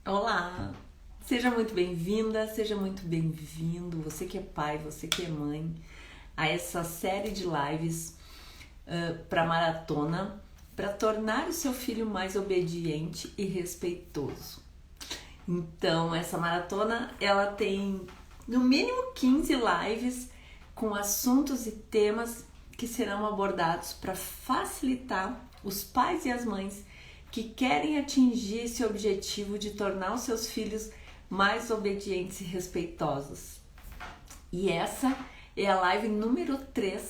Olá! Seja muito bem-vinda, seja muito bem-vindo, você que é pai, você que é mãe, a essa série de lives para maratona, para tornar o seu filho mais obediente e respeitoso. Então, essa maratona, ela tem no mínimo 15 lives com assuntos e temas que serão abordados para facilitar os pais e as mães que querem atingir esse objetivo de tornar os seus filhos mais obedientes e respeitosos. E essa é a live número 3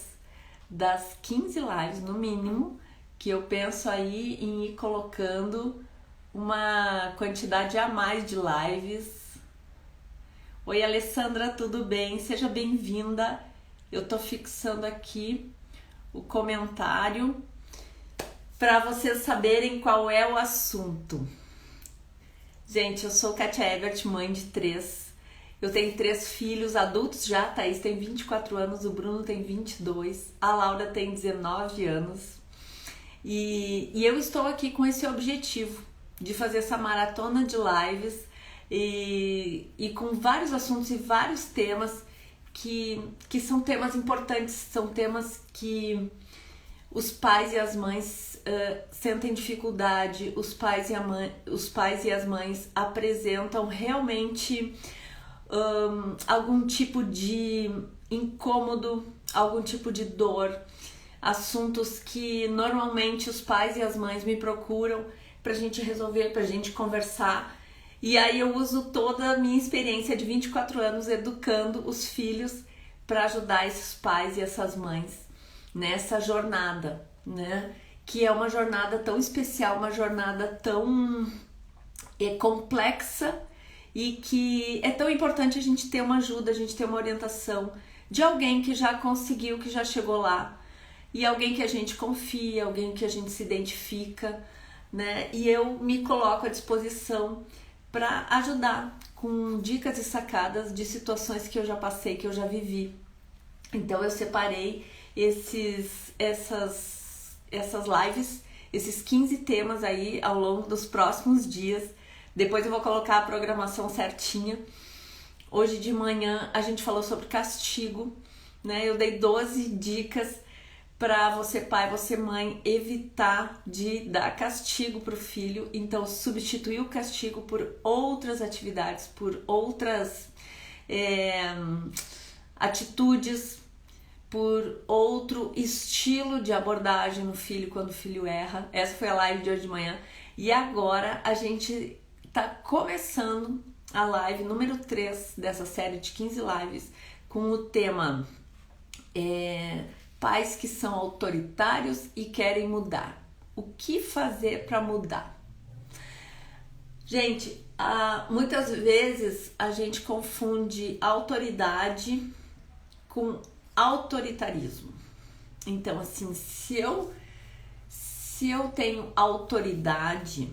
das 15 lives, no mínimo, que eu penso aí em ir colocando uma quantidade a mais de lives. Oi, Alessandra, tudo bem? Seja bem-vinda. Eu tô fixando aqui o comentário para vocês saberem qual é o assunto. Gente, eu sou Kátia Ebert, mãe de 3. Eu tenho 3 filhos adultos já, a Thaís tem 24 anos, o Bruno tem 22, a Laura tem 19 anos. E eu estou aqui com esse objetivo de fazer essa maratona de lives e com vários assuntos e vários temas que são temas importantes, são temas que os pais e as mães sentem dificuldade, os pais e as mães apresentam realmente algum tipo de incômodo, algum tipo de dor, assuntos que normalmente os pais e as mães me procuram pra gente resolver, pra gente conversar. E aí eu uso toda a minha experiência de 24 anos educando os filhos para ajudar esses pais e essas mães nessa jornada, né? Que é uma jornada tão especial, uma jornada tão complexa e que é tão importante a gente ter uma ajuda, a gente ter uma orientação de alguém que já conseguiu, que já chegou lá, e alguém que a gente confia, alguém que a gente se identifica, né? E eu me coloco à disposição para ajudar com dicas e sacadas de situações que eu já passei, que eu já vivi. Então eu separei essas lives, esses 15 temas aí ao longo dos próximos dias. Depois eu vou colocar a programação certinha. Hoje de manhã a gente falou sobre castigo, né? Eu dei 12 dicas para você pai, você mãe, evitar de dar castigo para o filho. Então substituir o castigo por outras atividades, por outras atitudes, por outro estilo de abordagem no filho quando o filho erra. Essa foi a live de hoje de manhã. E agora a gente tá começando a live número 3 dessa série de 15 lives com o tema pais que são autoritários e querem mudar. O que fazer para mudar? Gente, muitas vezes a gente confunde autoridade com autoritarismo. Então, assim, se eu tenho autoridade,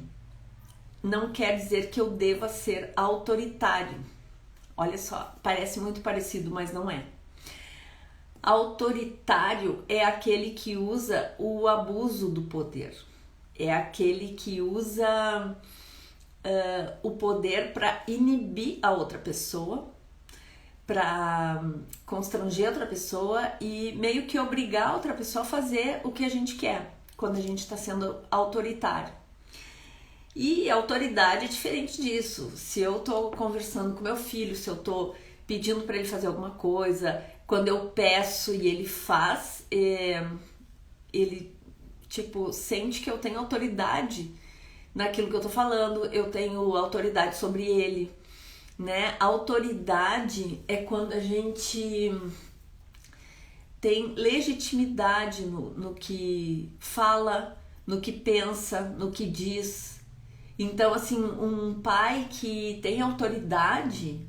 não quer dizer que eu deva ser autoritário. Olha só, parece muito parecido, mas não é. Autoritário é aquele que usa o abuso do poder. É aquele que usa o poder para inibir a outra pessoa, para constranger outra pessoa e meio que obrigar a outra pessoa a fazer o que a gente quer quando a gente está sendo autoritário. E autoridade é diferente disso. Se eu estou conversando com meu filho, se eu estou pedindo para ele fazer alguma coisa, quando eu peço e ele faz, ele sente que eu tenho autoridade naquilo que eu estou falando, eu tenho autoridade sobre ele, né? Autoridade é quando a gente tem legitimidade no que fala, no que pensa, no que diz. Então, assim, um pai que tem autoridade,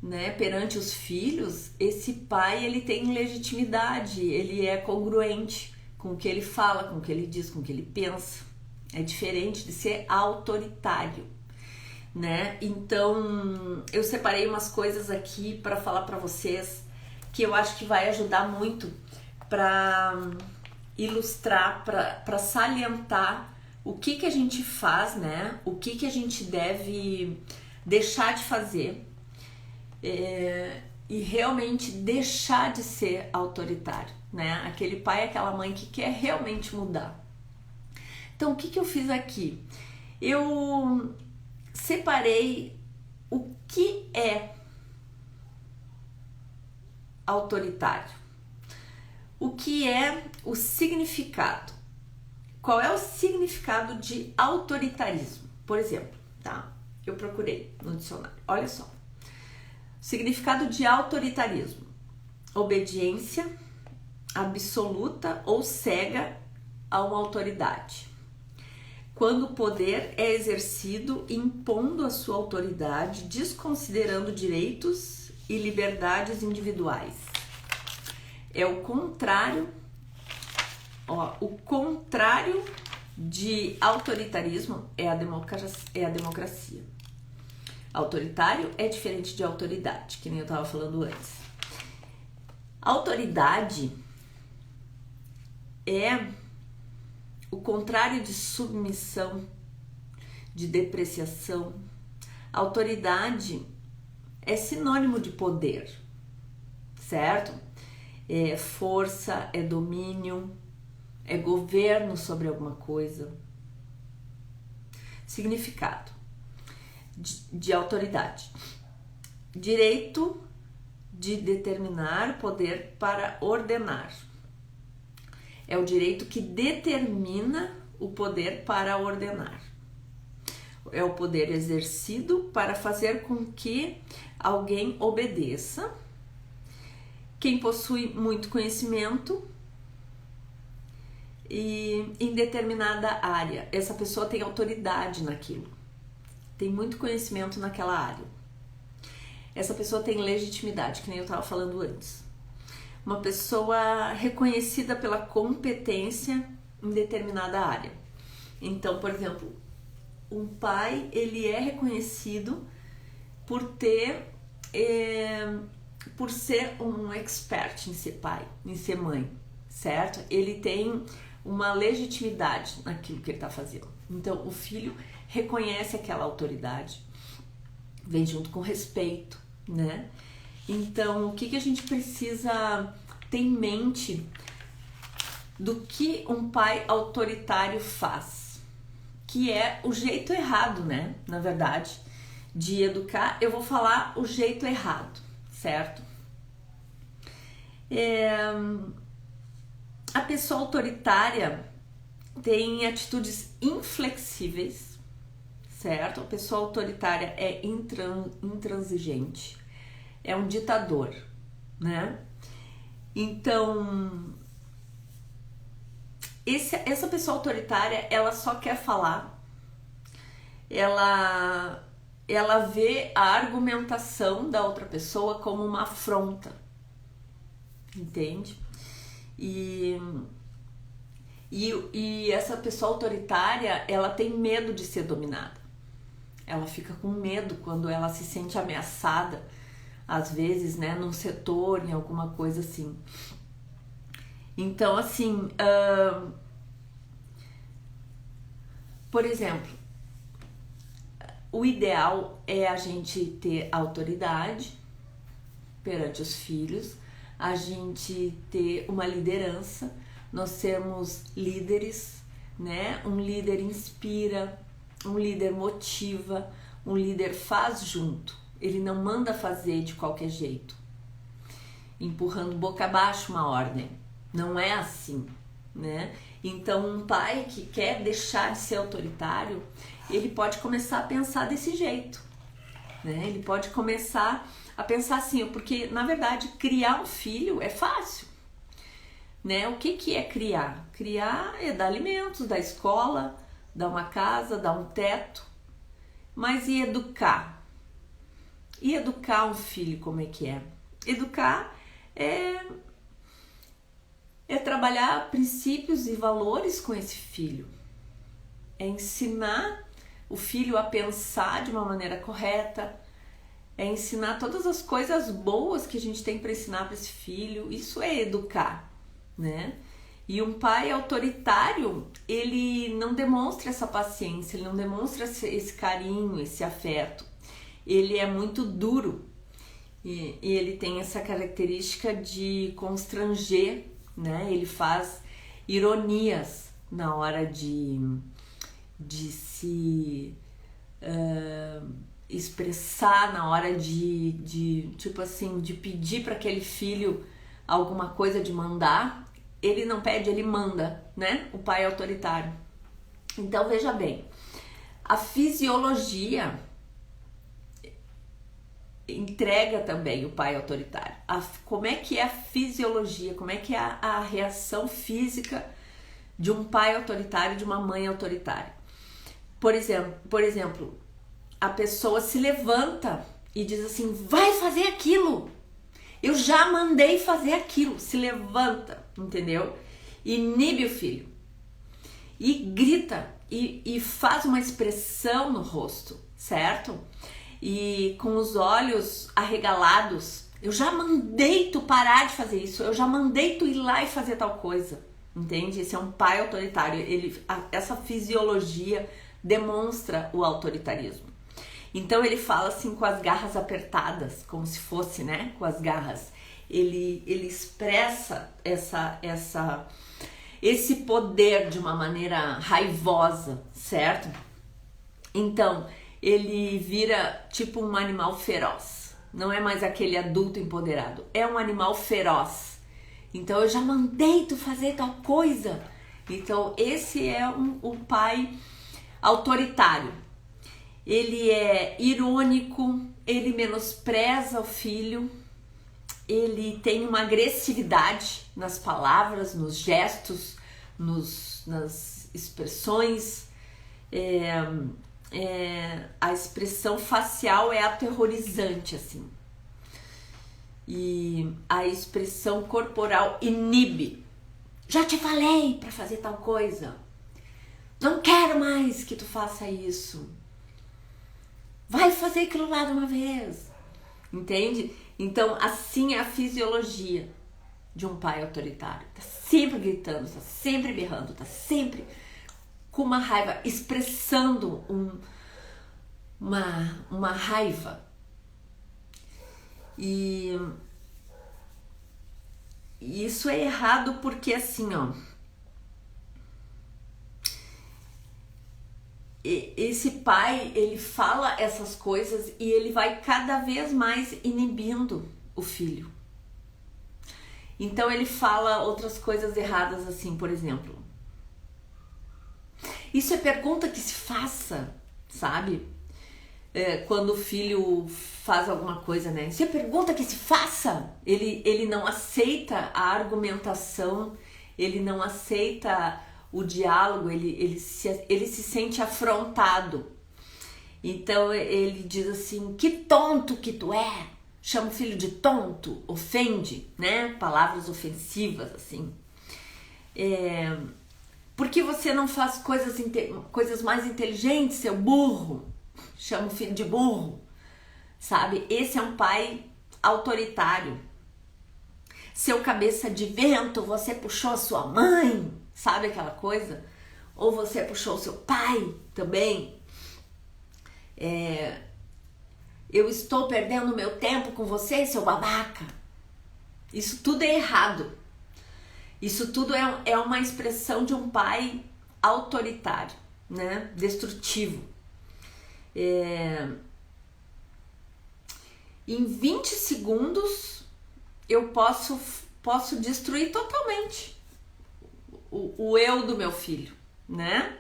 né, perante os filhos, esse pai, ele tem legitimidade, ele é congruente com o que ele fala, com o que ele diz, com o que ele pensa. É diferente de ser autoritário, né? Então, eu separei umas coisas aqui para falar para vocês que eu acho que vai ajudar muito para ilustrar, para salientar o que que a gente faz, né? O que que a gente deve deixar de fazer e realmente deixar de ser autoritário, né? Aquele pai, aquela mãe que quer realmente mudar. Então, o que que eu fiz aqui? Eu separei o que é autoritário, o que é o significado. Qual é o significado de autoritarismo? Por exemplo, tá? Eu procurei no dicionário. Olha só. Significado de autoritarismo: obediência absoluta ou cega a uma autoridade. Quando o poder é exercido impondo a sua autoridade, desconsiderando direitos e liberdades individuais. É o contrário. O contrário de autoritarismo é a democracia. Autoritário é diferente de autoridade, que nem eu estava falando antes. Autoridade é o contrário de submissão, de depreciação. Autoridade é sinônimo de poder, certo? É força, é domínio, é governo sobre alguma coisa. Significado de autoridade: direito de determinar, poder para ordenar. É o direito que determina o poder para ordenar. É o poder exercido para fazer com que alguém obedeça. Quem possui muito conhecimento e em determinada área, essa pessoa tem autoridade naquilo, tem muito conhecimento naquela área. Essa pessoa tem legitimidade, que nem eu estava falando antes. Uma pessoa reconhecida pela competência em determinada área. Então, por exemplo, um pai, ele é reconhecido por ser um expert em ser pai, em ser mãe, certo? Ele tem uma legitimidade naquilo que ele está fazendo. Então, o filho reconhece aquela autoridade, vem junto com respeito, né? Então, o que a gente precisa ter em mente do que um pai autoritário faz? Que é o jeito errado, né? Na verdade, de educar. Eu vou falar o jeito errado, certo? A pessoa autoritária tem atitudes inflexíveis, certo? A pessoa autoritária é intransigente, é um ditador, né? Então, essa pessoa autoritária, ela só quer falar, ela vê a argumentação da outra pessoa como uma afronta, entende? E essa pessoa autoritária, ela tem medo de ser dominada. Ela fica com medo quando ela se sente ameaçada, às vezes, né, num setor, em alguma coisa assim. Então, assim, por exemplo, o ideal é a gente ter autoridade perante os filhos, a gente ter uma liderança, nós sermos líderes, né? Um líder inspira, um líder motiva, um líder faz junto. Ele não manda fazer de qualquer jeito, empurrando boca abaixo uma ordem. Não é assim, né? Então, um pai que quer deixar de ser autoritário, ele pode começar a pensar desse jeito, né? Ele pode começar a pensar assim, porque, na verdade, criar um filho é fácil, né? O que é criar? Criar é dar alimentos, dar escola, dar uma casa, dar um teto. Mas e educar? E educar um filho, como é que é? Educar é trabalhar princípios e valores com esse filho. É ensinar o filho a pensar de uma maneira correta, é ensinar todas as coisas boas que a gente tem para ensinar para esse filho. Isso é educar, né? E um pai autoritário, ele não demonstra essa paciência, ele não demonstra esse carinho, esse afeto. Ele é muito duro e ele tem essa característica de constranger, né? Ele faz ironias na hora de se expressar, na hora tipo assim, de pedir para aquele filho alguma coisa, de mandar. Ele não pede, ele manda, né? O pai autoritário. Então, veja bem, a fisiologia entrega também o pai autoritário. Como é que é a fisiologia, como é que é a reação física de um pai autoritário e de uma mãe autoritária? Por exemplo, a pessoa se levanta e diz assim, vai fazer aquilo. Eu já mandei fazer aquilo. Se levanta, entendeu? Inibe o filho. E grita. E faz uma expressão no rosto, certo? E com os olhos arregalados. Eu já mandei tu parar de fazer isso. Eu já mandei tu ir lá e fazer tal coisa. Entende? Esse é um pai autoritário. Essa fisiologia demonstra o autoritarismo. Então ele fala assim com as garras apertadas, como se fosse, né, com as garras. Ele expressa esse poder de uma maneira raivosa, certo? Então ele vira tipo um animal feroz. Não é mais aquele adulto empoderado, é um animal feroz. Então eu já mandei tu fazer tal coisa. Então esse é um pai autoritário. Ele é irônico, ele menospreza o filho, ele tem uma agressividade nas palavras, nos gestos, nas expressões. A expressão facial é aterrorizante, assim. E a expressão corporal inibe. Já te falei para fazer tal coisa. Não quero mais que tu faça isso. Vai fazer aquilo lá de uma vez. Entende? Então, assim é a fisiologia de um pai autoritário. Tá sempre gritando, tá sempre berrando, tá sempre com uma raiva, expressando uma raiva. E isso é errado porque assim, ó, esse pai, ele fala essas coisas e ele vai cada vez mais inibindo o filho. Então ele fala outras coisas erradas assim, por exemplo. Isso é pergunta que se faça, sabe? Quando o filho faz alguma coisa, né? Isso é pergunta que se faça. Ele não aceita a argumentação, ele não aceita o diálogo, ele se sente afrontado. Então ele diz assim, que tonto que tu é. Chama o filho de tonto, ofende, né? Palavras ofensivas, assim. Por que você não faz coisas mais inteligentes, seu burro? Chama o filho de burro, sabe? Esse é um pai autoritário. Seu cabeça de vento, você puxou a sua mãe, sabe aquela coisa? Ou você puxou o seu pai também. Eu estou perdendo meu tempo com você, seu babaca. Isso tudo é errado. Isso tudo é uma expressão de um pai autoritário, né? Destrutivo. Em 20 segundos eu posso destruir totalmente o eu do meu filho, né?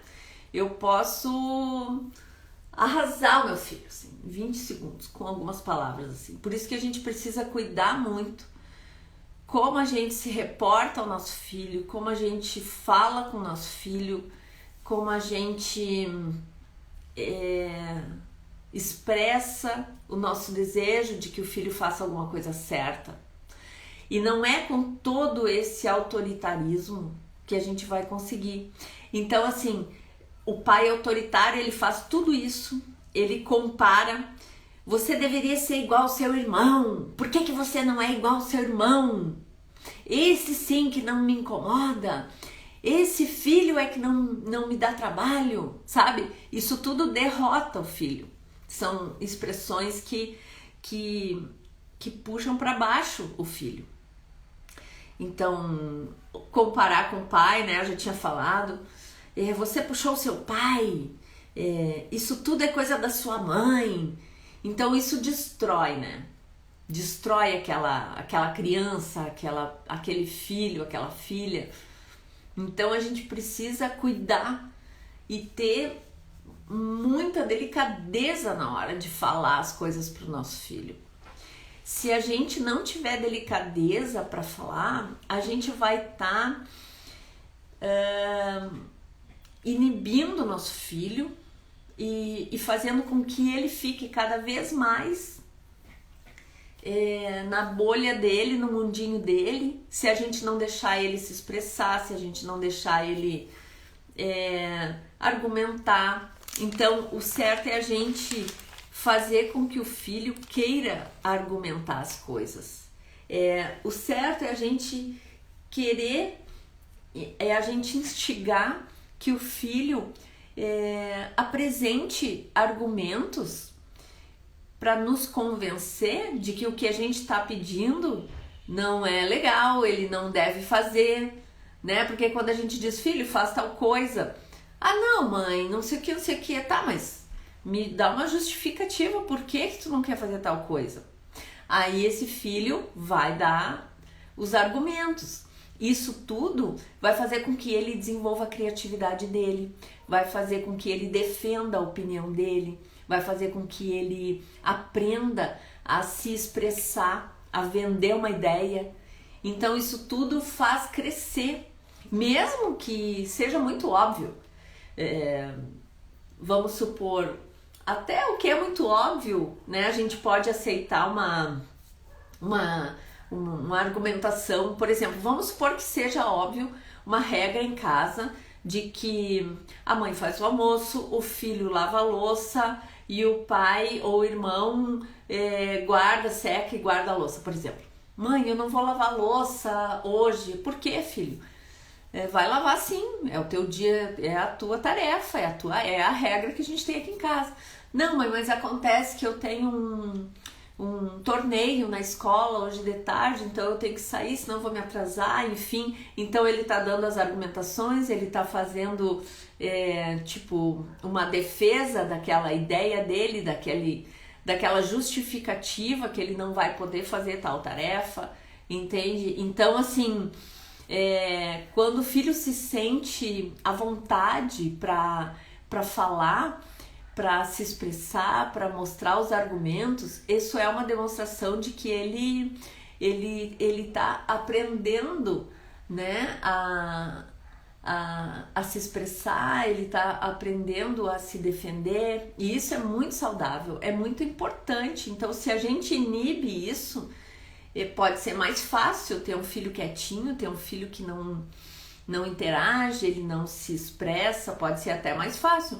Eu posso arrasar o meu filho, assim, em 20 segundos, com algumas palavras, assim. Por isso que a gente precisa cuidar muito como a gente se reporta ao nosso filho, como a gente fala com o nosso filho, como a gente expressa o nosso desejo de que o filho faça alguma coisa certa. E não é com todo esse autoritarismo que a gente vai conseguir. Então, assim, o pai autoritário, ele faz tudo isso, ele compara. Você deveria ser igual ao seu irmão. Por que você não é igual ao seu irmão? esse sim que não me incomoda, esse filho é que não me dá trabalho, sabe? Isso tudo derrota o filho. São expressões que puxam para baixo o filho. Então, comparar com o pai, né? Eu já tinha falado, você puxou o seu pai, isso tudo é coisa da sua mãe. Então isso destrói, né? Destrói aquela criança, aquele filho, aquela filha. Então a gente precisa cuidar e ter muita delicadeza na hora de falar as coisas para o nosso filho. Se a gente não tiver delicadeza para falar, a gente vai estar inibindo o nosso filho e fazendo com que ele fique cada vez mais na bolha dele, no mundinho dele, se a gente não deixar ele se expressar, se a gente não deixar ele argumentar. Então, o certo é a gente fazer com que o filho queira argumentar as coisas. O certo é a gente querer, a gente instigar que o filho apresente argumentos para nos convencer de que o que a gente está pedindo não é legal, ele não deve fazer, né? Porque quando a gente diz, filho, faz tal coisa, não, mãe, não sei o que, tá, mas me dá uma justificativa, por que tu não quer fazer tal coisa? Aí esse filho vai dar os argumentos. Isso tudo vai fazer com que ele desenvolva a criatividade dele, vai fazer com que ele defenda a opinião dele, vai fazer com que ele aprenda a se expressar, a vender uma ideia. Então isso tudo faz crescer, mesmo que seja muito óbvio. Vamos supor, até o que é muito óbvio, né? A gente pode aceitar uma argumentação, por exemplo, vamos supor que seja óbvio uma regra em casa de que a mãe faz o almoço, o filho lava a louça e o pai ou o irmão guarda, seca e guarda a louça, por exemplo. Mãe, eu não vou lavar a louça hoje. Por quê, filho? Vai lavar sim, é o teu dia, é a tua tarefa, é a regra que a gente tem aqui em casa. Não, mãe, mas acontece que eu tenho um torneio na escola hoje de tarde, então eu tenho que sair, senão eu vou me atrasar, enfim. Então ele tá dando as argumentações, ele tá fazendo tipo uma defesa daquela ideia dele, daquela justificativa que ele não vai poder fazer tal tarefa, entende? Então assim, quando o filho se sente à vontade para falar, para se expressar, para mostrar os argumentos, isso é uma demonstração de que ele tá aprendendo, né, a se expressar, ele tá aprendendo a se defender, e isso é muito saudável, é muito importante. Então, se a gente inibe isso, pode ser mais fácil ter um filho quietinho, ter um filho que não interage, ele não se expressa, pode ser até mais fácil.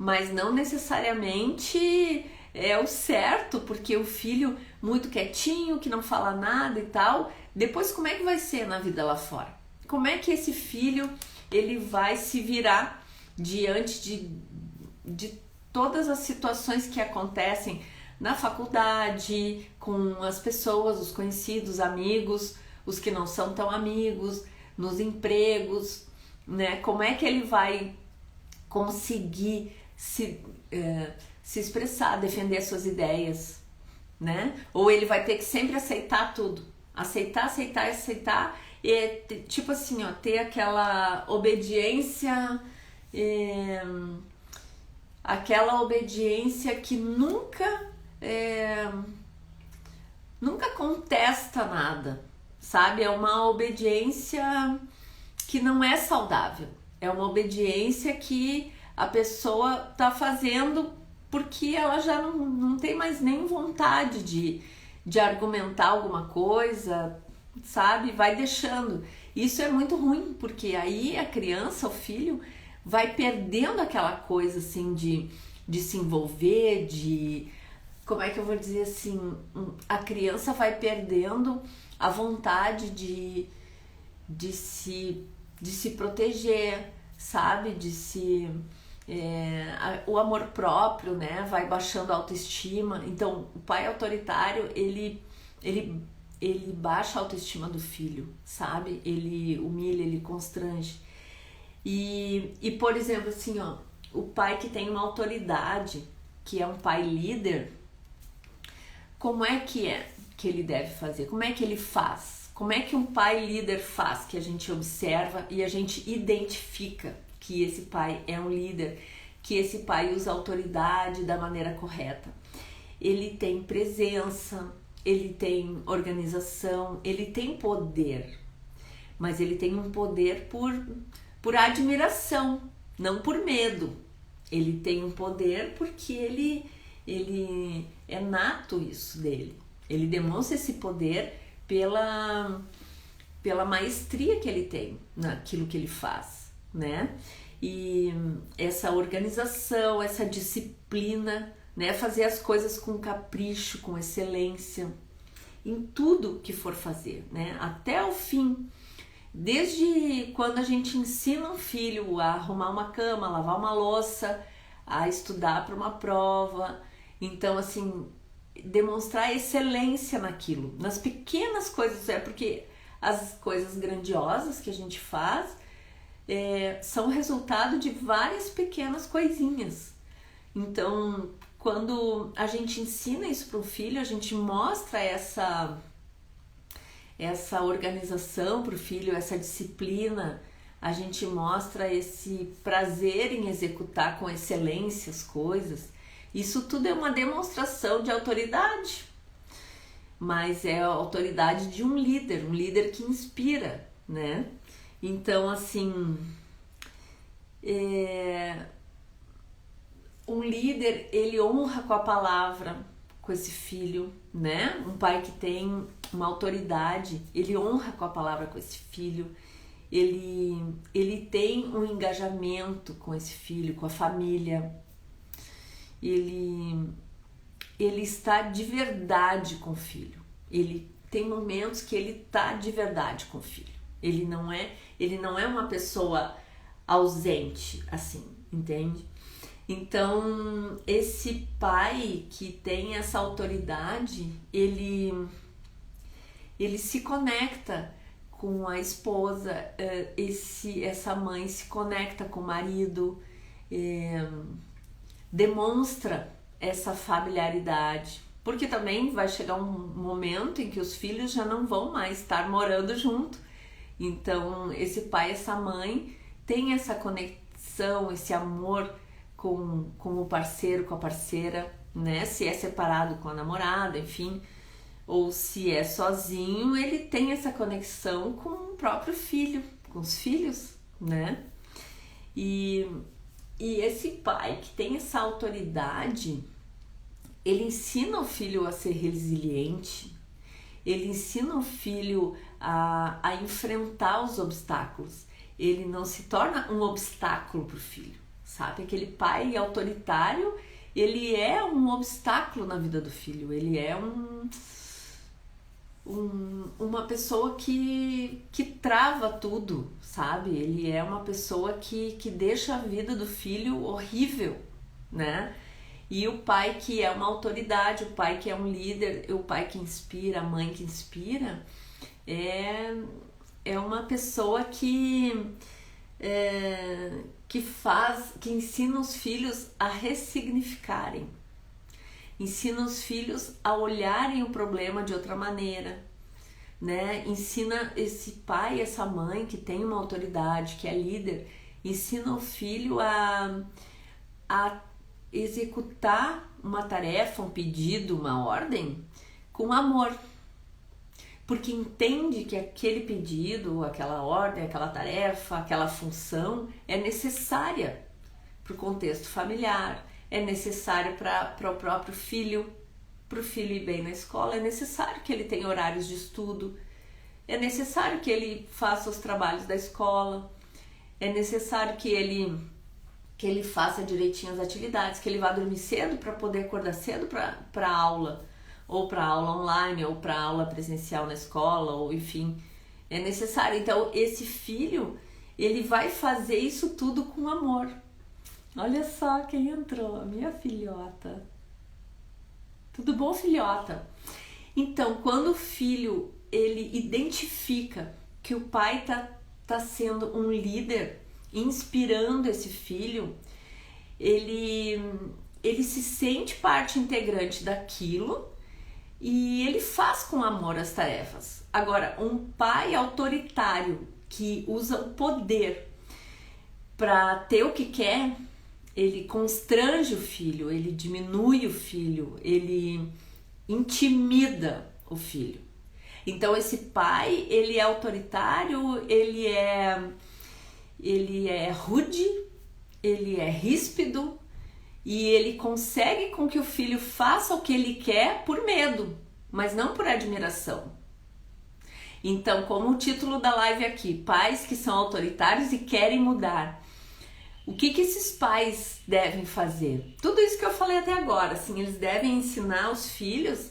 Mas não necessariamente é o certo, porque o filho muito quietinho, que não fala nada e tal, depois como é que vai ser na vida lá fora? Como é que esse filho ele vai se virar diante de todas as situações que acontecem na faculdade, com as pessoas, os conhecidos, amigos, os que não são tão amigos, nos empregos, né? Como é que ele vai conseguir se expressar, defender suas ideias, né? Ou ele vai ter que sempre aceitar tudo, aceitar e tipo assim, ó, ter aquela obediência, que nunca contesta nada, sabe? É uma obediência que não é saudável, é uma obediência que a pessoa tá fazendo porque ela já não tem mais nem vontade de argumentar alguma coisa, sabe? Vai deixando. Isso é muito ruim, porque aí a criança, o filho, vai perdendo aquela coisa assim de se envolver, de como é que eu vou dizer assim, a criança vai perdendo a vontade de se proteger, sabe? O amor próprio, né? Vai baixando a autoestima. Então, o pai autoritário, ele baixa a autoestima do filho, sabe? Ele humilha, ele constrange. E por exemplo, assim, ó, o pai que tem uma autoridade, que é um pai líder, como é que ele deve fazer? Como é que ele faz? Como é que um pai líder faz? Que a gente observa e a gente identifica que esse pai é um líder, que esse pai usa a autoridade da maneira correta. Ele tem presença, ele tem organização, ele tem poder, mas ele tem um poder por admiração, não por medo. Ele tem um poder porque ele é nato isso dele. Ele demonstra esse poder pela maestria que ele tem naquilo que ele faz, né? E essa organização, essa disciplina, né? Fazer as coisas com capricho, com excelência, em tudo que for fazer, né? Até o fim. Desde quando a gente ensina um filho a arrumar uma cama, a lavar uma louça, a estudar para uma prova. Então, assim, demonstrar excelência naquilo, nas pequenas coisas, porque as coisas grandiosas que a gente faz são resultado de várias pequenas coisinhas. Então, quando a gente ensina isso para o filho, a gente mostra essa organização para o filho, essa disciplina, a gente mostra esse prazer em executar com excelência as coisas. Isso tudo é uma demonstração de autoridade, mas é a autoridade de um líder que inspira, né? Então, assim, um líder, ele honra com a palavra, com esse filho, né? Um pai que tem uma autoridade, ele honra com a palavra com esse filho, ele tem um engajamento com esse filho, com a família, ele está de verdade com o filho, ele tem momentos que ele está de verdade com o filho, ele não é uma pessoa ausente, assim, entende? Então, esse pai que tem essa autoridade, ele se conecta com a esposa, essa mãe se conecta com o marido, demonstra essa familiaridade, porque também vai chegar um momento em que os filhos já não vão mais estar morando junto. Então, esse pai, essa mãe tem essa conexão, esse amor com o parceiro, com a parceira, né? Se é separado com a namorada, enfim, ou se é sozinho, ele tem essa conexão com o próprio filho, com os filhos, né? E esse pai que tem essa autoridade, ele ensina o filho a ser resiliente, ele ensina o filho a enfrentar os obstáculos, ele não se torna um obstáculo para o filho. Sabe, aquele pai autoritário, ele é um obstáculo na vida do filho, ele é uma pessoa que trava tudo, sabe? Ele é uma pessoa que deixa a vida do filho horrível, né? E o pai que é uma autoridade, o pai que é um líder, o pai que inspira, a mãe que inspira, é uma pessoa que ensina os filhos a ressignificarem, ensina os filhos a olharem o problema de outra maneira, né? Ensina esse pai, essa mãe que tem uma autoridade, que é líder, ensina o filho a executar uma tarefa, um pedido, uma ordem com amor, porque entende que aquele pedido, aquela ordem, aquela tarefa, aquela função é necessária para o contexto familiar, é necessário para o próprio filho, para o filho ir bem na escola, é necessário que ele tenha horários de estudo, é necessário que ele faça os trabalhos da escola, é necessário que ele que ele faça direitinho as atividades, que ele vá dormir cedo para poder acordar cedo para aula, ou para aula online, ou para aula presencial na escola, ou enfim, é necessário. Então esse filho, ele vai fazer isso tudo com amor. Olha só quem entrou, minha filhota. Tudo bom, filhota? Então, quando o filho, ele identifica que o pai tá sendo um líder, inspirando esse filho, ele se sente parte integrante daquilo e ele faz com amor as tarefas. Agora, um pai autoritário que usa o poder para ter o que quer, ele constrange o filho, ele diminui o filho, ele intimida o filho. Então esse pai, ele é autoritário, ele é rude, ele é ríspido e ele consegue com que o filho faça o que ele quer por medo, mas não por admiração. Então, como o título da live aqui, pais que são autoritários e querem mudar. O que esses pais devem fazer? Tudo isso que eu falei até agora, assim, eles devem ensinar os filhos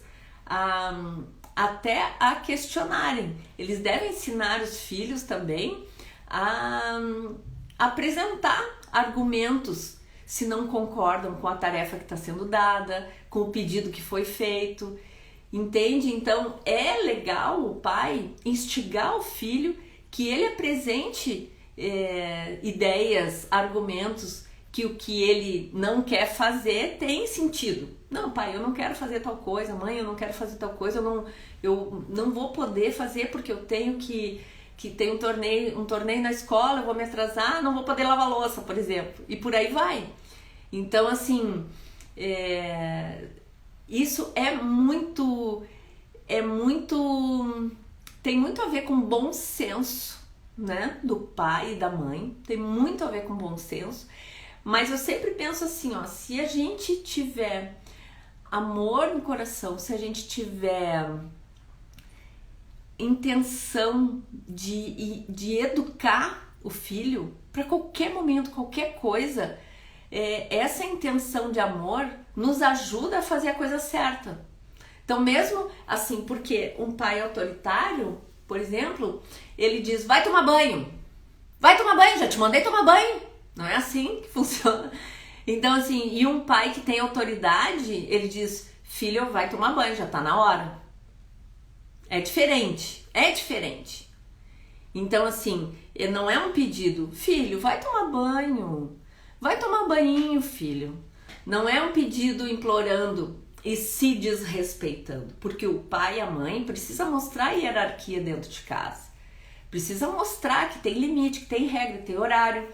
até a questionarem. Eles devem ensinar os filhos também a apresentar argumentos se não concordam com a tarefa que está sendo dada, com o pedido que foi feito. Entende? Então é legal o pai instigar o filho que ele apresente ideias, argumentos que o que ele não quer fazer tem sentido. Não, pai, eu não quero fazer tal coisa, mãe, eu não quero fazer tal coisa, eu não vou poder fazer porque eu tenho que tem um torneio na escola, eu vou me atrasar, não vou poder lavar louça, por exemplo, e por aí vai. Então, assim, isso tem muito a ver com bom senso, né, do pai e da mãe, tem muito a ver com bom senso, mas eu sempre penso assim, ó, se a gente tiver amor no coração, se a gente tiver intenção de educar o filho, para qualquer momento, qualquer coisa, essa intenção de amor nos ajuda a fazer a coisa certa. Então mesmo assim, porque um pai autoritário, por exemplo, ele diz, vai tomar banho, já te mandei tomar banho. Não é assim que funciona. Então assim, e um pai que tem autoridade, ele diz, filho, vai tomar banho, já tá na hora. É diferente. Então assim, não é um pedido, filho, vai tomar banho, vai tomar banho, filho. Não é um pedido implorando e se desrespeitando, porque o pai e a mãe precisam mostrar a hierarquia dentro de casa. Precisa mostrar que tem limite, que tem regra, que tem horário,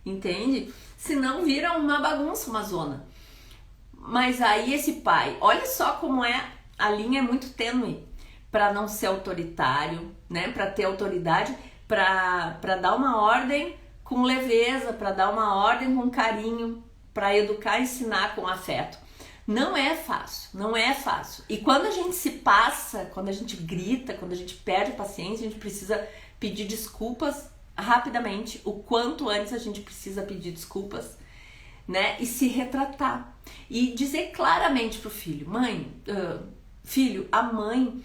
entende? Senão vira uma bagunça, uma zona. Mas aí esse pai, olha só como a linha é muito tênue para não ser autoritário, né? Para ter autoridade, para dar uma ordem com leveza, para dar uma ordem com carinho, para educar e ensinar com afeto. Não é fácil. E quando a gente se passa, quando a gente grita, quando a gente perde a paciência, a gente precisa pedir desculpas rapidamente, o quanto antes a gente precisa pedir desculpas, né? E se retratar. E dizer claramente pro filho, filho, a mãe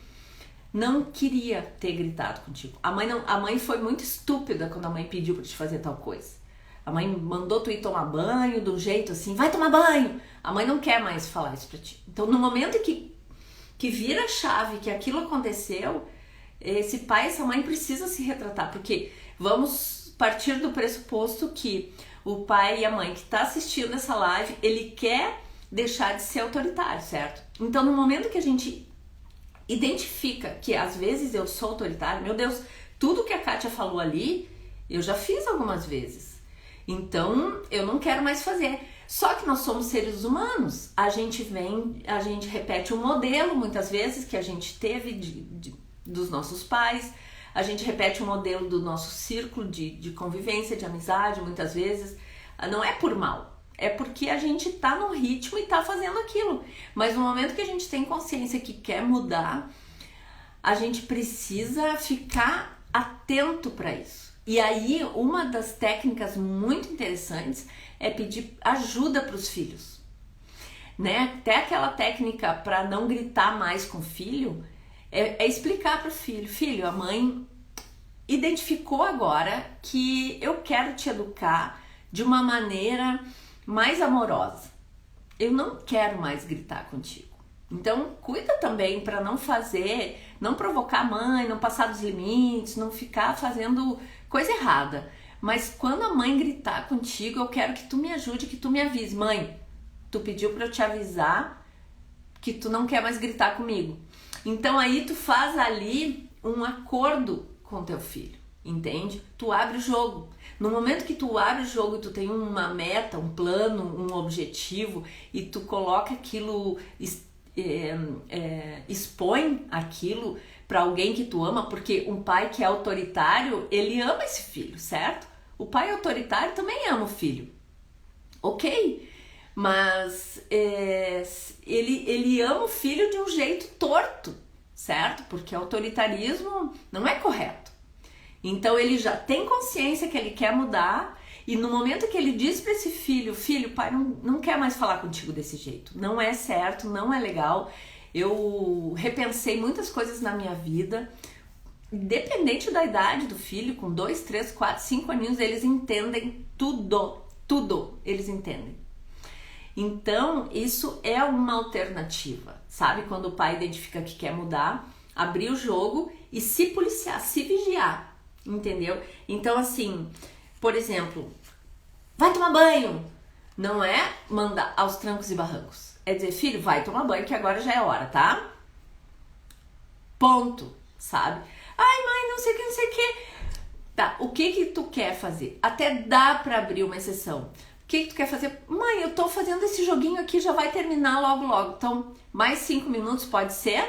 não queria ter gritado contigo. A mãe foi muito estúpida quando a mãe pediu pra te fazer tal coisa. A mãe mandou tu ir tomar banho de um jeito assim, vai tomar banho. A mãe não quer mais falar isso pra ti. Então, no momento que vira a chave, que aquilo aconteceu, esse pai e essa mãe precisam se retratar, porque vamos partir do pressuposto que o pai e a mãe que está assistindo essa live, ele quer deixar de ser autoritário, certo? Então, no momento que a gente identifica que às vezes eu sou autoritário, meu Deus, tudo que a Kátia falou ali, eu já fiz algumas vezes. Então, eu não quero mais fazer. Só que nós somos seres humanos. A gente repete um modelo, muitas vezes, que a gente teve dos nossos pais. A gente repete um modelo do nosso círculo de convivência, de amizade, muitas vezes. Não é por mal. É porque a gente tá no ritmo e tá fazendo aquilo. Mas no momento que a gente tem consciência que quer mudar, a gente precisa ficar atento para isso. E aí, uma das técnicas muito interessantes é pedir ajuda para os filhos, né? Até aquela técnica para não gritar mais com o filho é explicar para o filho: filho, a mãe identificou agora que eu quero te educar de uma maneira mais amorosa. Eu não quero mais gritar contigo. Então, cuida também para não provocar a mãe, não passar dos limites, não ficar fazendo coisa errada. Mas quando a mãe gritar contigo, eu quero que tu me ajude, que tu me avise. Mãe, tu pediu para eu te avisar que tu não quer mais gritar comigo. Então aí tu faz ali um acordo com teu filho, entende? Tu abre o jogo. No momento que tu abre o jogo e tu tem uma meta, um plano, um objetivo e tu coloca aquilo, expõe aquilo para alguém que tu ama, porque um pai que é autoritário, ele ama esse filho, certo? O pai autoritário também ama o filho, ok? Mas ele ama o filho de um jeito torto, certo? Porque autoritarismo não é correto. Então ele já tem consciência que ele quer mudar e no momento que ele diz para esse filho: filho, pai não quer mais falar contigo desse jeito, não é certo, não é legal, eu repensei muitas coisas na minha vida. Independente da idade do filho, com 2, 3, 4, 5 aninhos, eles entendem tudo eles entendem. Então isso é uma alternativa, sabe? Quando o pai identifica que quer mudar, abrir o jogo e se policiar, se vigiar. Entendeu? Então assim, por exemplo, vai tomar banho. Não é mandar aos trancos e barrancos. É dizer: filho, vai tomar banho que agora já é hora, tá? Ponto, sabe? Ai, mãe, não sei o que. Tá, o que tu quer fazer? Até dá pra abrir uma exceção. O que tu quer fazer? Mãe, eu tô fazendo esse joguinho aqui, já vai terminar logo. Então, mais 5 minutos pode ser?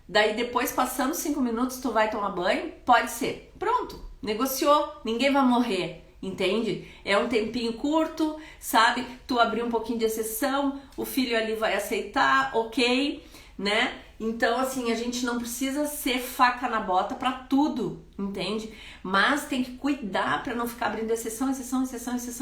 Daí depois, passando 5 minutos, tu vai tomar banho? Pode ser. Pronto, negociou, ninguém vai morrer, entende? É um tempinho curto, sabe? Tu abrir um pouquinho de exceção, o filho ali vai aceitar, ok, né? Então, assim, a gente não precisa ser faca na bota pra tudo, entende? Mas tem que cuidar pra não ficar abrindo exceção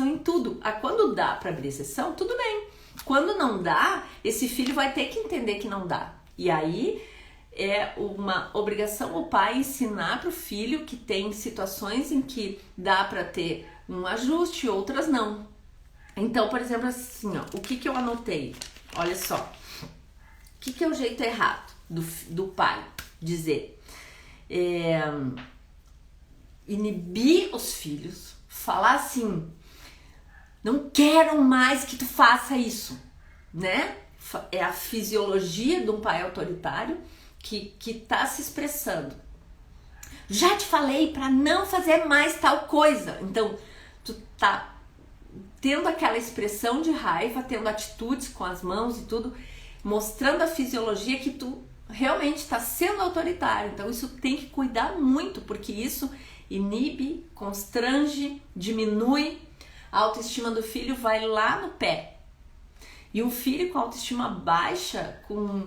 em tudo. Quando dá pra abrir exceção, tudo bem. Quando não dá, esse filho vai ter que entender que não dá. E aí é uma obrigação o pai ensinar para o filho que tem situações em que dá para ter um ajuste e outras não. Então, por exemplo, assim, ó, o que eu anotei? Olha só, o que é o jeito errado do pai dizer? Inibir os filhos, falar assim: não quero mais que tu faça isso, né? É a fisiologia de um pai autoritário que tá se expressando. Já te falei para não fazer mais tal coisa. Então, tu tá tendo aquela expressão de raiva, tendo atitudes com as mãos e tudo, mostrando a fisiologia que tu realmente está sendo autoritário. Então, isso tem que cuidar muito, porque isso inibe, constrange, diminui a autoestima do filho, vai lá no pé. E um filho com autoestima baixa, com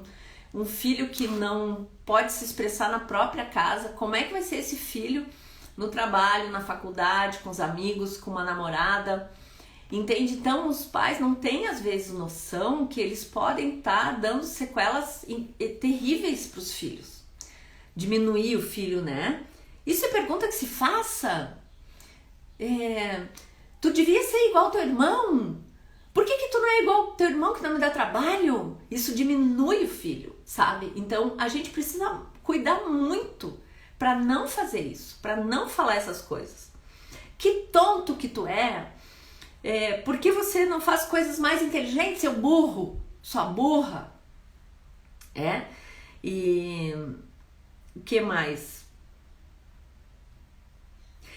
um filho que não pode se expressar na própria casa, como é que vai ser esse filho no trabalho, na faculdade, com os amigos, com uma namorada? Entende? Então os pais não têm às vezes noção que eles podem estar dando sequelas terríveis para os filhos. Diminuir o filho, né? Isso é pergunta que se faça. Tu devia ser igual ao teu irmão. Por que tu não é igual ao teu irmão que não me dá trabalho? Isso diminui o filho, sabe? Então a gente precisa cuidar muito para não fazer isso, para não falar essas coisas. Que tonto que tu é! Por que você não faz coisas mais inteligentes, seu burro? Sua burra? E o que mais?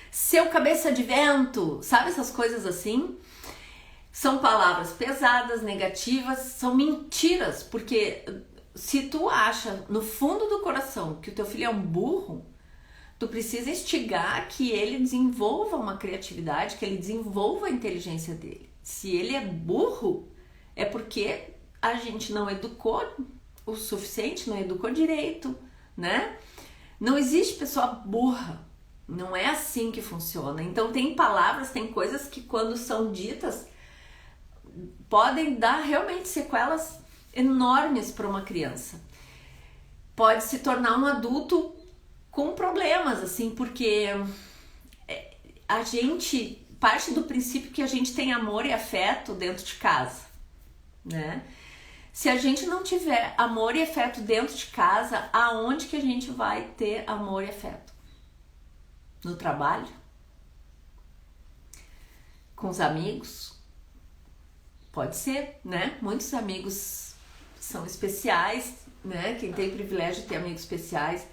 Seu cabeça de vento, sabe essas coisas assim? São palavras pesadas, negativas, são mentiras, porque se tu acha no fundo do coração que o teu filho é um burro, tu precisa instigar que ele desenvolva uma criatividade, que ele desenvolva a inteligência dele. Se ele é burro, é porque a gente não educou o suficiente, não educou direito, né? Não existe pessoa burra, Não é assim que funciona. Então tem palavras, tem coisas que quando são ditas podem dar realmente sequelas enormes para uma criança. Pode se tornar um adulto com problemas, assim, porque a gente parte do princípio que a gente tem amor e afeto dentro de casa, né? Se a gente não tiver amor e afeto dentro de casa, aonde que a gente vai ter amor e afeto? No trabalho? Com os amigos? Pode ser, né? Muitos amigos são especiais, né? Quem tem privilégio de ter amigos especiais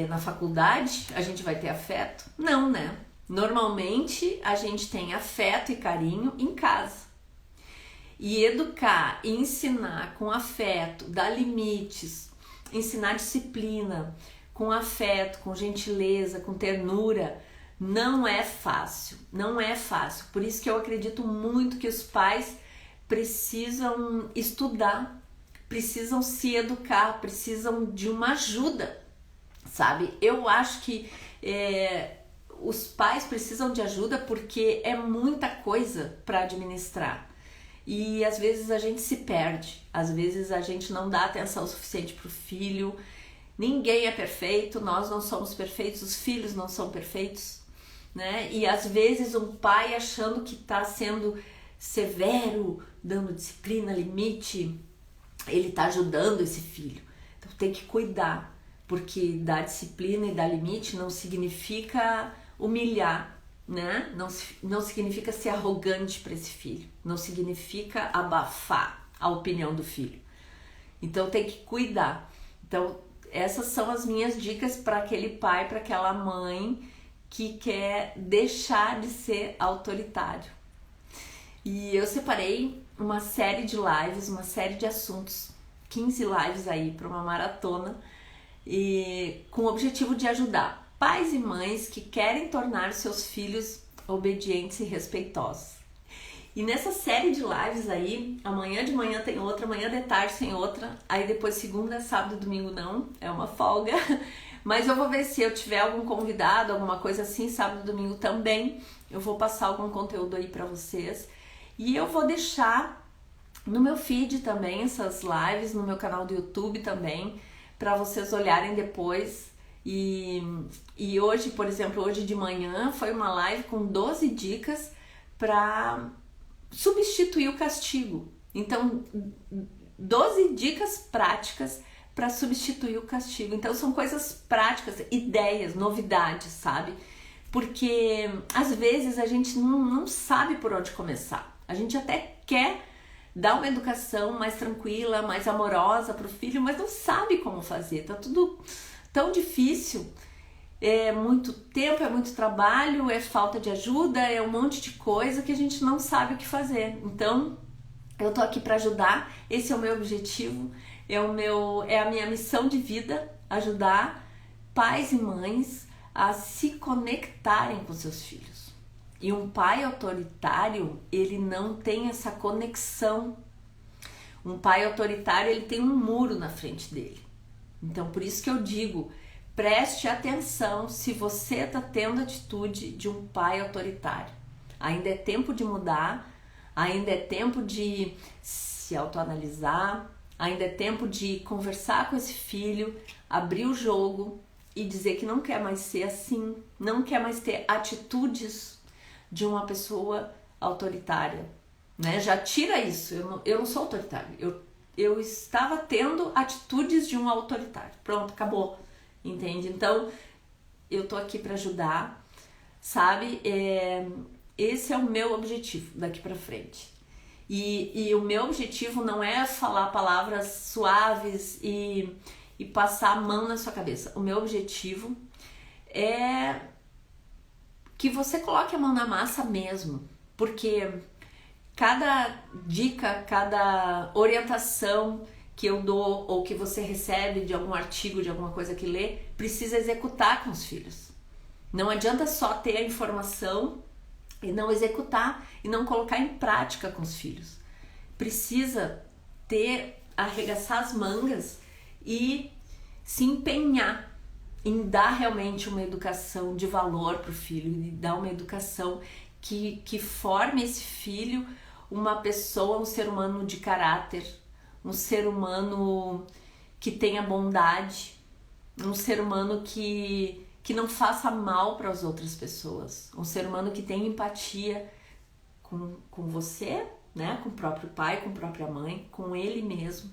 na faculdade, a gente vai ter afeto? Não, né? Normalmente a gente tem afeto e carinho em casa. E educar e ensinar com afeto, dar limites, ensinar disciplina, com afeto, com gentileza, com ternura, não é fácil, não é fácil. Por isso que eu acredito muito que os pais precisam estudar, precisam se educar, precisam de uma ajuda, sabe? Eu acho que os pais precisam de ajuda porque é muita coisa para administrar. E às vezes a gente se perde, às vezes a gente não dá atenção suficiente para o filho. Ninguém é perfeito, nós não somos perfeitos, os filhos não são perfeitos, né? E às vezes um pai achando que está sendo severo, dando disciplina, limite, ele está ajudando esse filho. Então tem que cuidar, porque dar disciplina e dar limite não significa humilhar, né? Não significa ser arrogante para esse filho, não significa abafar a opinião do filho. Então tem que cuidar. Então essas são as minhas dicas para aquele pai, para aquela mãe que quer deixar de ser autoritário. E eu separei uma série de lives, uma série de assuntos, 15 lives aí para uma maratona, e com o objetivo de ajudar pais e mães que querem tornar seus filhos obedientes e respeitosos. E nessa série de lives aí, amanhã de manhã tem outra, amanhã de tarde tem outra, aí depois segunda, sábado e domingo não, é uma folga, mas eu vou ver se eu tiver algum convidado, alguma coisa assim, sábado e domingo também, eu vou passar algum conteúdo aí pra vocês, e eu vou deixar no meu feed também essas lives, no meu canal do YouTube também, pra vocês olharem depois. E hoje, por exemplo, hoje de manhã foi uma live com 12 dicas para substituir o castigo. Então, 12 dicas práticas para substituir o castigo. Então, são coisas práticas, ideias, novidades, sabe? Porque às vezes a gente não sabe por onde começar. A gente até quer dar uma educação mais tranquila, mais amorosa para o filho, mas não sabe como fazer. Tá tudo tão difícil, é muito tempo, é muito trabalho, é falta de ajuda, é um monte de coisa que a gente não sabe o que fazer. Então, eu tô aqui para ajudar, esse é o meu objetivo, é a minha missão de vida, ajudar pais e mães a se conectarem com seus filhos. E um pai autoritário, ele não tem essa conexão. Um pai autoritário, ele tem um muro na frente dele. Então, por isso que eu digo, preste atenção se você está tendo a atitude de um pai autoritário. Ainda é tempo de mudar, ainda é tempo de se autoanalisar, ainda é tempo de conversar com esse filho, abrir o jogo e dizer que não quer mais ser assim, não quer mais ter atitudes de uma pessoa autoritária, né? Já tira isso, eu não sou autoritário, eu estava tendo atitudes de um autoritário. Pronto, acabou. Entende? Então, eu tô aqui para ajudar, sabe? Esse é o meu objetivo daqui para frente. E o meu objetivo não é falar palavras suaves e passar a mão na sua cabeça. O meu objetivo é que você coloque a mão na massa mesmo. Porque cada dica, cada orientação que eu dou ou que você recebe de algum artigo, de alguma coisa que lê, precisa executar com os filhos. Não adianta só ter a informação e não executar e não colocar em prática com os filhos. Precisa arregaçar as mangas e se empenhar em dar realmente uma educação de valor para o filho, e dar uma educação que forme esse filho uma pessoa, um ser humano de caráter, um ser humano que tenha bondade, um ser humano que não faça mal para as outras pessoas, um ser humano que tenha empatia com você, né? Com o próprio pai, com a própria mãe, com ele mesmo.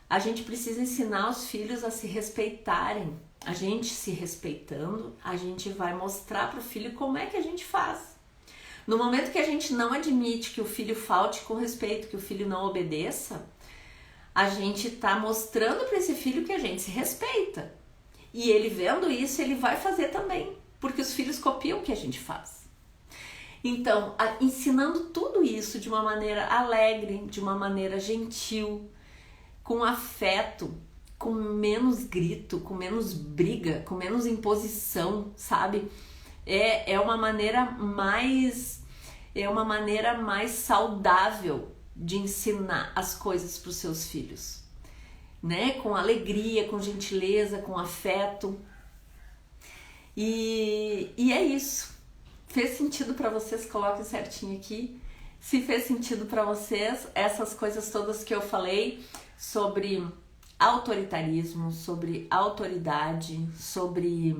A gente precisa ensinar os filhos a se respeitarem. A gente se respeitando, a gente vai mostrar para o filho como é que a gente faz. No momento que a gente não admite que o filho falte com respeito, que o filho não obedeça, a gente está mostrando para esse filho que a gente se respeita. E ele vendo isso, ele vai fazer também, porque os filhos copiam o que a gente faz. Então, ensinando tudo isso de uma maneira alegre, de uma maneira gentil, com afeto, com menos grito, com menos briga, com menos imposição, sabe? É uma maneira mais saudável de ensinar as coisas para os seus filhos, né? Com alegria, com gentileza, com afeto. E é isso. Fez sentido para vocês? Coloquem certinho aqui. Se fez sentido para vocês, essas coisas todas que eu falei sobre autoritarismo, sobre autoridade, sobre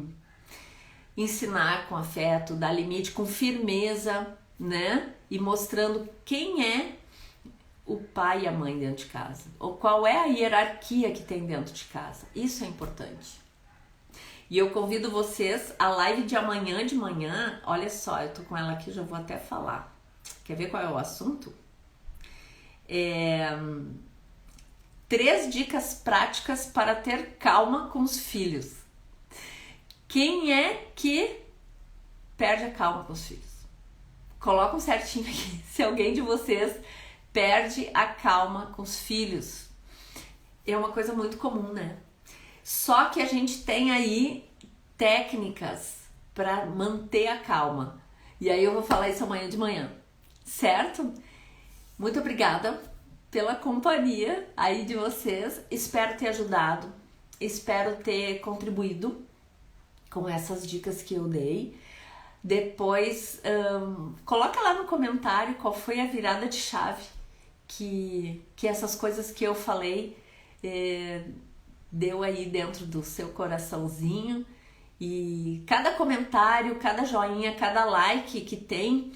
ensinar com afeto, dar limite, com firmeza, né? E mostrando quem é o pai e a mãe dentro de casa, ou qual é a hierarquia que tem dentro de casa. Isso é importante. E eu convido vocês, a live de amanhã de manhã, olha só, eu tô com ela aqui, já vou até falar. Quer ver qual é o assunto? 3 dicas práticas para ter calma com os filhos. Quem é que perde a calma com os filhos? Colocam certinho aqui, se alguém de vocês perde a calma com os filhos. É uma coisa muito comum, né? Só que a gente tem aí técnicas para manter a calma. E aí eu vou falar isso amanhã de manhã, certo? Muito obrigada pela companhia aí de vocês. Espero ter ajudado, espero ter contribuído com essas dicas que eu dei. Depois, coloca lá no comentário qual foi a virada de chave que essas coisas que eu falei deu aí dentro do seu coraçãozinho. E cada comentário, cada joinha, cada like que tem,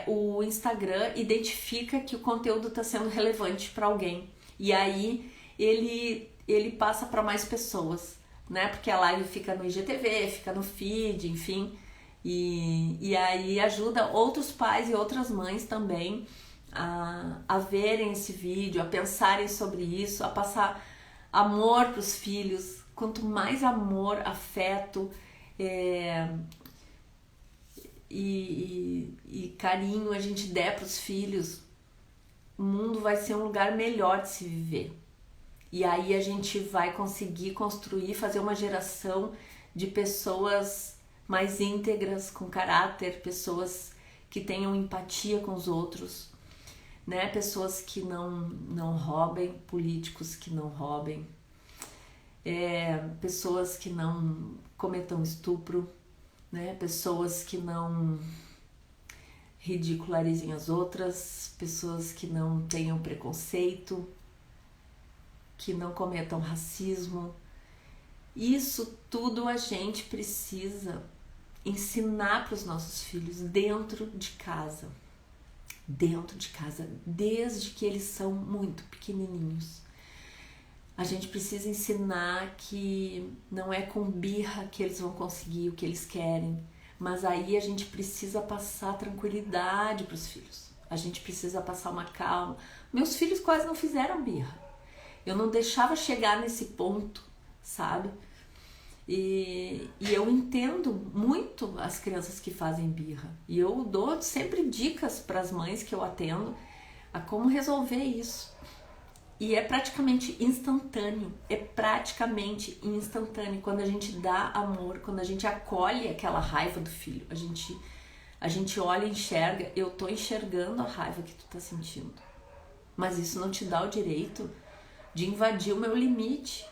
o Instagram identifica que o conteúdo está sendo relevante para alguém. E aí ele passa para mais pessoas, né? Porque a live fica no IGTV, fica no feed, enfim. E aí ajuda outros pais e outras mães também a verem esse vídeo, a pensarem sobre isso, a passar amor para os filhos. Quanto mais amor, afeto e carinho a gente der para os filhos, o mundo vai ser um lugar melhor de se viver. E aí a gente vai conseguir construir, fazer uma geração de pessoas mais íntegras, com caráter, pessoas que tenham empatia com os outros, né? Pessoas que não roubem, políticos que não roubem, pessoas que não cometam estupro, né? Pessoas que não ridicularizem as outras, pessoas que não tenham preconceito, que não cometam racismo. Isso tudo a gente precisa ensinar para os nossos filhos dentro de casa, desde que eles são muito pequenininhos. A gente precisa ensinar que não é com birra que eles vão conseguir o que eles querem, mas aí a gente precisa passar tranquilidade para os filhos. A gente precisa passar uma calma. Meus filhos quase não fizeram birra. Eu não deixava chegar nesse ponto, sabe? E eu entendo muito as crianças que fazem birra. E eu dou sempre dicas para as mães que eu atendo a como resolver isso. E é praticamente instantâneo. Quando a gente dá amor, quando a gente acolhe aquela raiva do filho. A gente olha e enxerga. Eu tô enxergando a raiva que tu tá sentindo. Mas isso não te dá o direito de invadir o meu limite.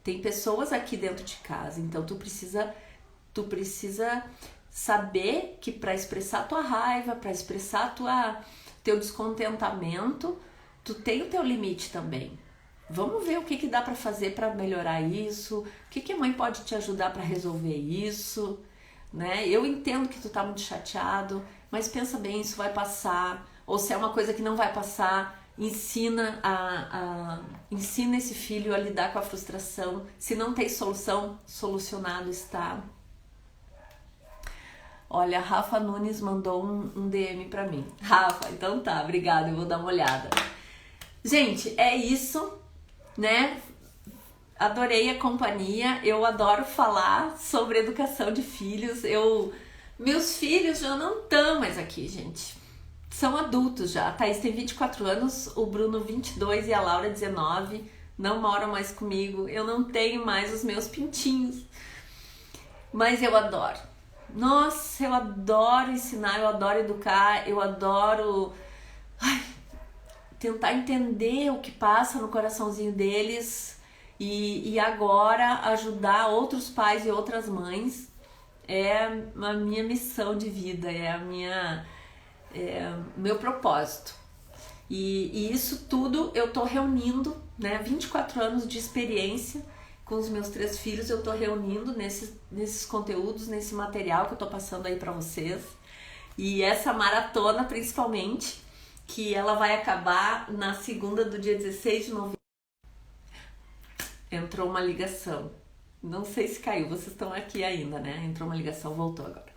Tem pessoas aqui dentro de casa, então tu precisa saber que para expressar tua raiva, para expressar teu descontentamento, tu tem o teu limite também. Vamos ver o que dá para fazer para melhorar isso, o que a mãe pode te ajudar para resolver isso, né? Eu entendo que tu tá muito chateado, mas pensa bem, isso vai passar, ou se é uma coisa que não vai passar, ensina esse filho a lidar com a frustração. Se não tem solução, solucionado está. Olha, a Rafa Nunes mandou um DM pra mim. Rafa, então tá, obrigada, eu vou dar uma olhada. Gente, é isso, né? Adorei a companhia, eu adoro falar sobre educação de filhos. Meus filhos já não estão mais aqui, gente. São adultos já. A Thaís tem 24 anos, o Bruno 22 e a Laura 19. Não moram mais comigo. Eu não tenho mais os meus pintinhos. Mas eu adoro. Nossa, eu adoro ensinar, eu adoro educar, eu adoro tentar entender o que passa no coraçãozinho deles e agora ajudar outros pais e outras mães. É a minha missão de vida, é meu propósito. E isso tudo eu tô reunindo, né? 24 anos de experiência com os meus 3 filhos, eu tô reunindo nesses conteúdos, nesse material que eu tô passando aí pra vocês. E essa maratona, principalmente, que ela vai acabar na segunda do dia 16 de novembro. Entrou uma ligação. Não sei se caiu, vocês estão aqui ainda, né? Entrou uma ligação, voltou agora.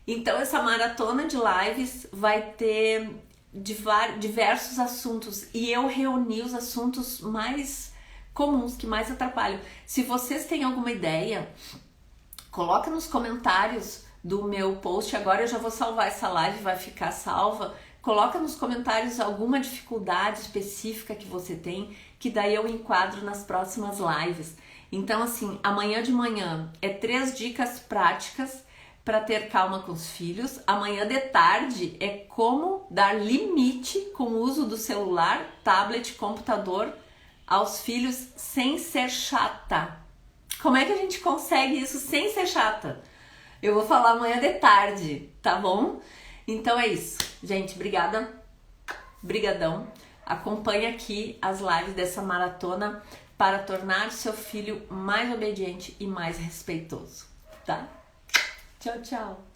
Então, essa maratona de lives vai ter diversos assuntos. E eu reuni os assuntos mais comuns, que mais atrapalham. Se vocês têm alguma ideia, coloca nos comentários do meu post. Agora eu já vou salvar essa live, vai ficar salva. Coloca nos comentários alguma dificuldade específica que você tem, que daí eu enquadro nas próximas lives. Então, assim, amanhã de manhã é 3 dicas práticas para ter calma com os filhos. Amanhã de tarde é como dar limite com o uso do celular, tablet, computador aos filhos sem ser chata. Como é que a gente consegue isso sem ser chata? Eu vou falar amanhã de tarde, tá bom? Então é isso. Gente, obrigada. Brigadão. Acompanhe aqui as lives dessa maratona para tornar seu filho mais obediente e mais respeitoso, tá? Tchau, tchau.